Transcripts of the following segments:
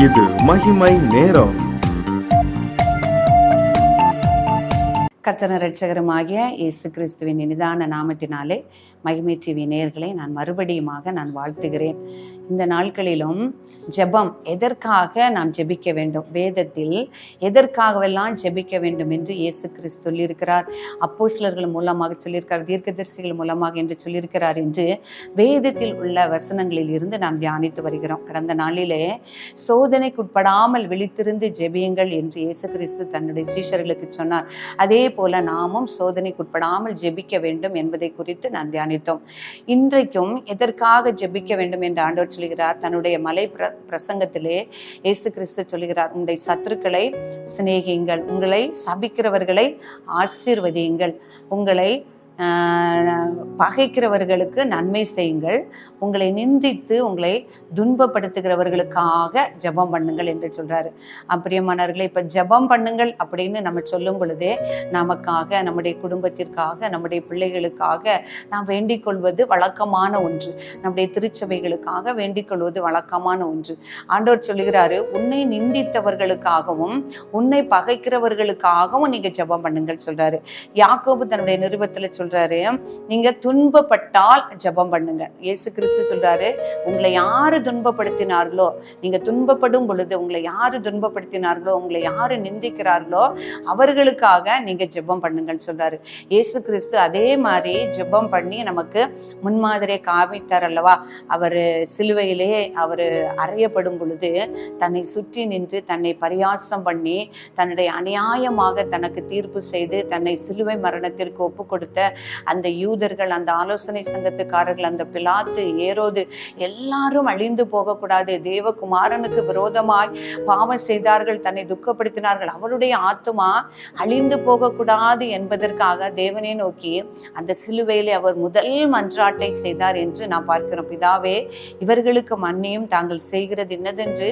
இது மகிமை நேரம். கர்த்தர் இரட்சகருமாகிய இயேசு கிறிஸ்துவின் இனிதான நாமத்தினாலே மகிமை டிவி நேயர்களை நான் மறுபடியுமாக நான் வாழ்த்துகிறேன். இந்த நாட்களிலும் ஜெபம் எதற்காக நாம் ஜெபிக்க வேண்டும், வேதத்தில் எதற்காகவெல்லாம் ஜெபிக்க வேண்டும் என்று இயேசு கிறிஸ்து சொல்லியிருக்கிறார், அப்போஸ்தலர்கள் மூலமாக சொல்லியிருக்கிறார், தீர்க்கதரிசிகள் மூலமாக என்று சொல்லியிருக்கிறார் என்று வேதத்தில் உள்ள வசனங்களில் இருந்து நாம் தியானித்து வருகிறோம். கடந்த நாளிலே சோதனைக்குட்படாமல் விழித்திருந்து ஜெபியுங்கள் என்று இயேசு கிறிஸ்து தன்னுடைய சீஷர்களுக்கு சொன்னார். அதே போல நாமும் சோதனைக்குட்படாமல் ஜெபிக்க வேண்டும் என்பதை குறித்து நான் தியானித்தோம். இன்றைக்கும் எதற்காக ஜெபிக்க வேண்டும் என்று ஆண்டவர் சொல்கிறார். தன்னுடைய மலை பிரசங்கத்திலே இயேசு கிறிஸ்து சொல்கிறார், உங்களுடைய சத்துருக்களை சிநேகியுங்கள், உங்களை சபிக்கிறவர்களை ஆசீர்வதியுங்கள், உங்களை பகைக்கிறவர்களுக்கு நன்மை செய்யுங்கள், உங்களை நிந்தித்து உங்களை துன்பப்படுத்துகிறவர்களுக்காக ஜெபம் பண்ணுங்கள் என்று சொல்றாரு. பிரியமானவர்களே, இப்ப ஜெபம் பண்ணுங்கள் அப்படின்னு நம்ம சொல்லும் பொழுதே நமக்காக, நம்முடைய குடும்பத்திற்காக, நம்முடைய பிள்ளைகளுக்காக நாம் வேண்டிக் கொள்வது வழக்கமான ஒன்று, நம்முடைய திருச்சபைகளுக்காக வேண்டிக் கொள்வது வழக்கமான ஒன்று. ஆண்டவர் சொல்லுகிறாரு, உன்னை நிந்தித்தவர்களுக்காகவும் உன்னை பகைக்கிறவர்களுக்காகவும் நீங்க ஜெபம் பண்ணுங்கள் சொல்றாரு. யாக்கோபு தன்னுடைய நிருபத்துல சொல்றாரு, நீங்க துன்பப்பட்டால் ஜெபம் பண்ணுங்க. இயேசு கிறிஸ்து சொல்றாரு, உங்களை யாரு துன்பப்படுத்தினார்களோ, நீங்க துன்பப்படும் பொழுது உங்களை யாரு துன்பப்படுத்தினார்களோ, உங்களை யாரு நிந்திக்கிறார்களோ அவர்களுக்காக நீங்க ஜெபம் பண்ணுங்கன்னு சொல்றாரு. இயேசு கிறிஸ்து அதே மாதிரி ஜெபம் பண்ணி நமக்கு முன்மாதிரியை காமித்தார் அல்லவா. அவர் சிலுவையிலே அவர் அறையப்படும் பொழுது தன்னை சுற்றி நின்று தன்னை பரியாசம் பண்ணி தன்னுடைய அநியாயமாக தனக்கு தீர்ப்பு செய்து தன்னை சிலுவை மரணத்திற்கு ஒப்பு கொடுத்த அந்த யூதர்கள், அந்த ஆலோசனை சங்கத்துக்காரர்கள், அந்த பிலாத்து, ஏரோது எல்லாரும் அழிந்து போகக்கூடாது, தேவகுமாரனுக்கு விரோதமாய் பாவம் செய்தார்கள், தன்னை துக்கப்படுத்தினார்கள், அவருடைய ஆத்துமா அழிந்து போகக்கூடாது என்பதற்காக தேவனை நோக்கி அந்த சிலுவையிலே அவர் முதல் மன்றாட்டை செய்தார் என்று நாம் பார்க்கிறோம். பிதாவே, இவர்களுக்கு மன்னியும், தாங்கள் செய்கிறது என்னதென்று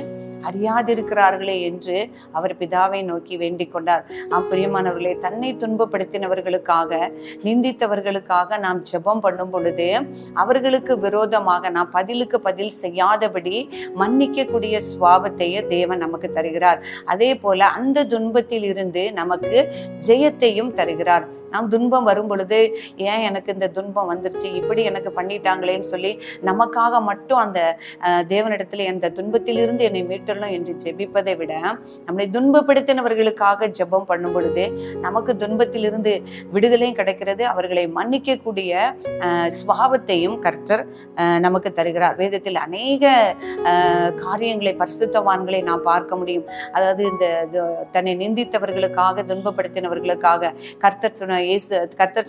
அறியாதிருக்கிறார்களே என்று அவர் பிதாவை நோக்கி வேண்டிக் கொண்டார். பிரியமானவர்களே, தன்னை துன்பப்படுத்தினவர்களுக்காக, நிந்தித்தவர்களுக்காக நாம் ஜெபம் பண்ணும் பொழுது அவர்களுக்கு விரோதமாக நாம் பதிலுக்கு பதில் செய்யாதபடி மன்னிக்கக்கூடிய சுபாவத்தையே தேவன் நமக்கு தருகிறார். அதே போல அந்த துன்பத்தில் இருந்து நமக்கு ஜெயத்தையும் தருகிறார். நாம் துன்பம் வரும் பொழுது, ஏன் எனக்கு இந்த துன்பம் வந்துருச்சு, இப்படி எனக்கு பண்ணிட்டாங்களேன்னு சொல்லி நமக்காக மட்டும் அந்த தேவனிடத்துல அந்த துன்பத்திலிருந்து என்னை மீட்டணும் என்று ஜெபிப்பதை விட, நம்மளை துன்பப்படுத்தினவர்களுக்காக ஜெபம் பண்ணும் பொழுது நமக்கு துன்பத்திலிருந்து விடுதலையும் கிடைக்கிறது, அவர்களை மன்னிக்கக்கூடிய சுபாவத்தையும் கர்த்தர் நமக்கு தருகிறார். வேதத்தில் அநேக காரியங்களை, பரிசுத்தவான்களை நாம் பார்க்க முடியும். அதாவது இந்த தன்னை நிந்தித்தவர்களுக்காக, துன்பப்படுத்தினவர்களுக்காக கர்த்தர்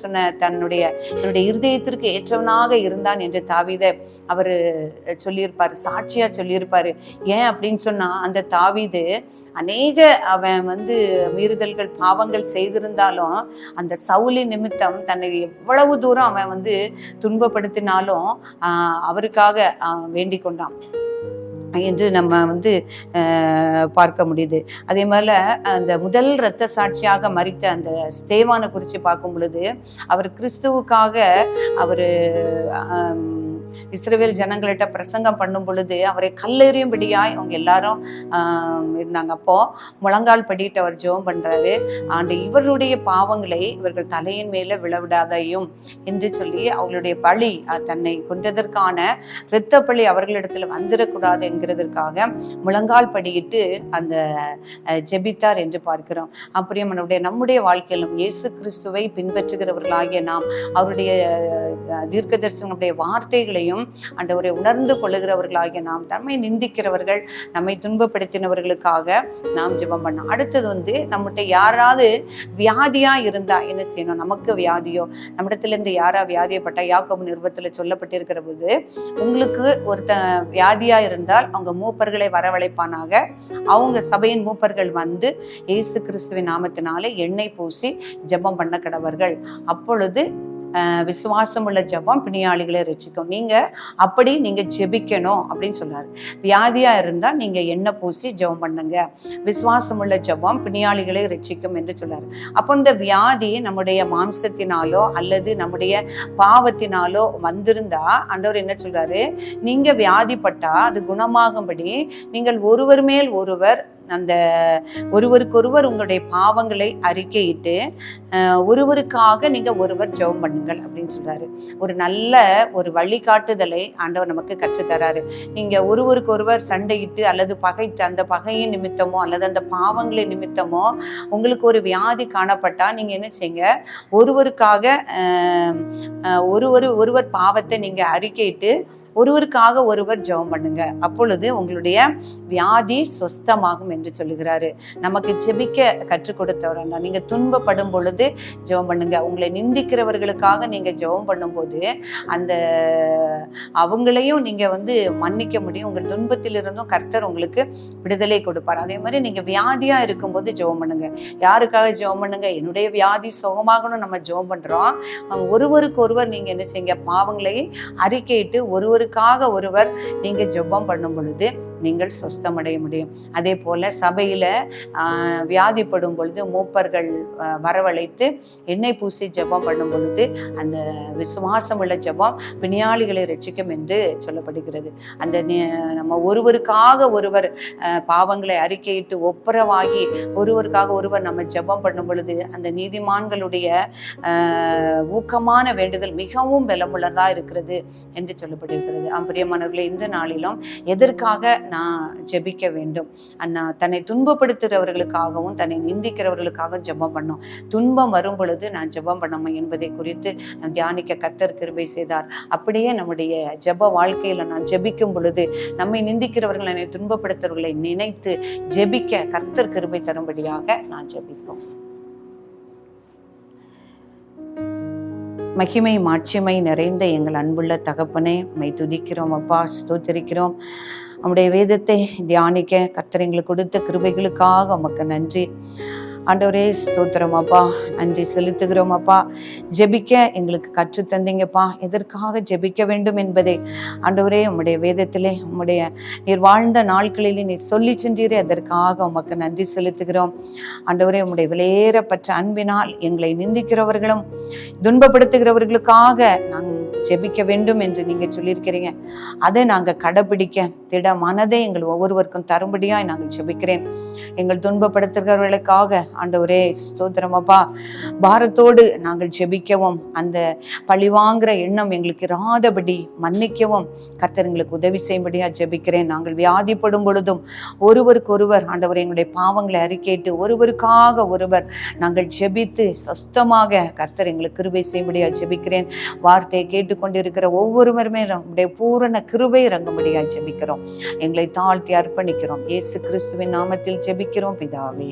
சொன்ன தன்னுடைய இருதயத்திற்கு ஏற்றவனாக இருந்தான் என்று தாவீதை அவர் சொல்லியிருப்பாரு, சாட்சியா சொல்லியிருப்பாரு. ஏன் அப்படின்னு சொன்னா, அந்த தாவீது அநேக அவன் மீறுதல்கள், பாவங்கள் செய்திருந்தாலும் அந்த சவுலி நிமித்தம் தன்னை எவ்வளவு தூரம் அவன் துன்பப்படுத்தினாலும் அவருக்காக வேண்டிக் கொண்டான் என்று நம்ம பார்க்க முடியுது. அதே மாதிரி அந்த முதல் இரத்த சாட்சியாக மரித்த அந்த ஸ்தேவானை குறித்து பார்க்கும் பொழுது, அவர் கிறிஸ்துவுக்காக அவர் இஸ்ரவேல் ஜனங்கள்கிட்ட பிரசங்கம் பண்ணும் பொழுது அவரை கல்லெறியும்படியாய் அவங்க எல்லாரும் இருந்தாங்க. அப்போ முழங்கால் படிட்டு அவர் ஜெபம் பண்றாரு, இவருடைய பாவங்களை இவர்கள் தலையின் மேல விழவிடாதையும் என்று சொல்லி அவர்களுடைய பழி, தன்னை கொன்றதற்கான இரத்த பழி அவர்களிடத்துல வந்துடக்கூடாது என்கிறதற்காக முழங்கால் படியிட்டு அந்த ஜெபித்தார் என்று பார்க்கிறோம். அப்படியே நம்முடைய வாழ்க்கையிலும் இயேசு கிறிஸ்துவை பின்பற்றுகிறவர்களாகிய நாம் அவருடைய தீர்க்கதரிசனுடைய வார்த்தைகளையும் ஆண்டவரை உணர்ந்து கொள்ளுகிறவர்களாகிய நாம், நம்மை நிந்திக்கிறவர்கள், நம்மை துன்பப்படுத்தினவர்களுக்காக நாம் ஜெபம் பண்ணோம். அடுத்தது நம்மகிட்ட யாராவது வியாதியா இருந்தா என்ன செய்யணும்? நமக்கு வியாதியோ, நம்மிடத்துல இருந்து யாரா வியாதியப்பட்டா, யாக்கோபு நிருபத்துல சொல்லப்பட்டிருக்கிற போது, உங்களுக்கு ஒருத்த வியாதியா இருந்தால் அவங்க மூப்பர்களை வரவழைப்பானாக, அவங்க சபையின் மூப்பர்கள் இயேசு கிறிஸ்துவின் நாமத்தினாலே எண்ணெய் பூசி ஜெபம் பண்ண கடவர்கள், அப்பொழுது விசுவாசம் உள்ள ஜெபம் பிணியாளிகளை ரட்சிக்கும். அப்படி நீங்க ஜெபிக்கணும் அப்படின்னு சொல்றாரு. வியாதியா இருந்தா நீங்க எண்ணெய் பூசி ஜெபம் பண்ணுங்க, விசுவாசம் உள்ள ஜெபம் பிணியாளிகளை ரட்சிக்கும் என்று சொல்றாரு. அப்போ இந்த வியாதி நம்முடைய மாம்சத்தினாலோ அல்லது நம்முடைய பாவத்தினாலோ வந்திருந்தா ஆண்டவர் என்ன சொல்றாரு, நீங்க வியாதிப்பட்டா அது குணமாகும்படி நீங்கள் ஒருவர் மேல் ஒருவர் அந்த ஒருவருக்கொருவர் உங்களுடைய பாவங்களை அறிக்கையிட்டு ஒருவருக்காக நீங்க ஒருவர் ஜெபம் பண்ணுங்கள் அப்படின்னு சொல்றாரு. ஒரு நல்ல ஒரு வழிகாட்டுதலை ஆண்டவர் நமக்கு கற்றுத்தராரு. நீங்க ஒருவருக்கு ஒருவர் சண்டையிட்டு அல்லது பகைத்து அந்த பகையின் நிமித்தமோ அல்லது அந்த பாவங்களின் நிமித்தமோ உங்களுக்கு ஒரு வியாதி காணப்பட்டா நீங்க என்ன செய்யுங்க, ஒருவருக்காக ஒருவர் பாவத்தை நீங்க அறிக்கையிட்டு ஒருவருக்காக ஒருவர் ஜெபம் பண்ணுங்க, அப்பொழுது உங்களுடைய வியாதி சொஸ்தமாகும் என்று சொல்லுகிறாரு. நமக்கு ஜெபிக்க கற்றுக் கொடுத்தவர். நீங்க துன்பப்படும் பொழுது ஜெபம் பண்ணுங்க. உங்களை நிந்திக்கிறவர்களுக்காக நீங்க ஜெபம் பண்ணும்போது அந்த அவங்களையும் நீங்க மன்னிக்க முடியும். உங்கள் துன்பத்திலிருந்தும் கர்த்தர் உங்களுக்கு விடுதலை கொடுப்பார். அதே மாதிரி நீங்க வியாதியா இருக்கும்போது ஜெபம் பண்ணுங்க. யாருக்காக ஜெபம் பண்ணுங்க? என்னுடைய வியாதி சுகமாகணும் நம்ம ஜெபம் பண்றோம். ஒருவருக்கு ஒருவர் நீங்க என்ன செய்யுங்க, பாவங்களை அறிக்கையிட்டு ஒருவருக்காக நீங்க ஜெபம் பண்ணும் பொழுது நீங்கள் சொஸ்தமடைய முடியும். அதே போல சபையில வியாதிப்படும் பொழுது மூப்பர்கள் வரவழைத்து எண்ணெய் பூசி ஜெபம் பண்ணும் பொழுது அந்த விசுவாசம் உள்ள ஜெபம் பிணியாளிகளை ரட்சிக்கும் என்று சொல்லப்படுகிறது. அந்த நம்ம ஒருவருக்காக ஒருவர் பாவங்களை அறிக்கையிட்டு ஒப்புரவாகி ஒருவருக்காக ஒருவர் நம்ம ஜெபம் பண்ணும் பொழுது அந்த நீதிமான்களுடைய ஊக்கமான வேண்டுதல் மிகவும் பலமுள்ளதா இருக்கிறது என்று சொல்லப்பட்டிருக்கிறது. பிரியமானவர்களே, இந்த நாளிலும் எதற்காக நான் ஜெபிக்க வேண்டும்? தன்னை துன்பப்படுத்துகிறவர்களுக்காகவும் தன்னை நிந்திக்கிறவர்களுக்காகவும் ஜெபம் பண்ணும். துன்பம் வரும் பொழுது நான் ஜெபம் பண்ணணும் என்பதை குறித்து தியானிக்க கர்த்தர் கிருபை செய்தார். அப்படியே நம்முடைய ஜெப வாழ்க்கையில நான் ஜெபிக்கும் பொழுது நம்மை நிந்திக்கிறவர்கள், என்னை துன்பப்படுத்துறவர்களை நினைத்து ஜெபிக்க கர்த்தர் கிருபை தரும்படியாக நான் ஜெபிப்போம். மகிமை மாட்சிமை நிறைந்த எங்கள் அன்புள்ள தகப்பனே, உம்மை துதிக்கிறோம் அப்பா, ஸ்தோத்திரிக்கிறோம். நம்முடைய வேதத்தை தியானிக்க கர்த்தர் எங்களுக்கு கொடுத்த கிருபைகளுக்காக உமக்கு நன்றி ஆண்டவரே. ஸ்தோத்திரம் அப்பா, நன்றி செலுத்துகிறோம் அப்பா. ஜெபிக்க எங்களுக்கு கற்று தந்தீங்கப்பா. எதற்காக ஜெபிக்க வேண்டும் என்பதை ஆண்டவரே உம்முடைய வேதத்திலே உம்முடைய நீர் வாழ்ந்த நாட்களிலே நீர் சொல்லி சென்றீரே, அதற்காக உமக்கு நன்றி செலுத்துகிறோம் ஆண்டவரே. உம்முடைய விலையேறப்பட்ட அன்பினால் எங்களை நிந்திக்கிறவர்களும் துன்பப்படுத்துகிறவர்களுக்காக நாங்கள் ஜெபிக்க வேண்டும் என்று நீங்க சொல்லியிருக்கிறீங்க. அதை நாங்கள் கடைபிடிக்க திட மனதை எங்கள் ஒவ்வொருவருக்கும் தரும்படியாய் நாங்கள் ஜெபிக்கிறேன். எங்கள் துன்பப்படுத்துகிறவர்களுக்காக ஆண்டவரே ஸ்தோத்திரம் அப்பா, பாரத்தோடு நாங்கள் ஜெபிக்கவும் அந்த பழிவாங்கிற எண்ணம் எங்களுக்கு இராதபடி மன்னிக்கவும் கர்த்தர் எங்களுக்கு உதவி செய்யும்படியா ஜெபிக்கிறேன். நாங்கள் வியாதிப்படும் பொழுதும் ஒருவருக்கு ஒருவர் ஆண்டவர் எங்களுடைய பாவங்களை அறிக்கையிட்டு ஒருவருக்காக ஒருவர் நாங்கள் ஜெபித்து சொஸ்தமாக கர்த்தர் எங்களுக்கு கிருபை செய்யும்படியா ஜெபிக்கிறேன். வார்த்தையை கேட்டுக்கொண்டிருக்கிற ஒவ்வொருவருமே நம்முடைய பூரண கிருபை இறங்கும்படியா ஜெபிக்கிறோம். எங்களை தாழ்த்தி அர்ப்பணிக்கிறோம். இயேசு கிறிஸ்துவின் நாமத்தில் ஜெபிக்கிறோம் பிதாவே.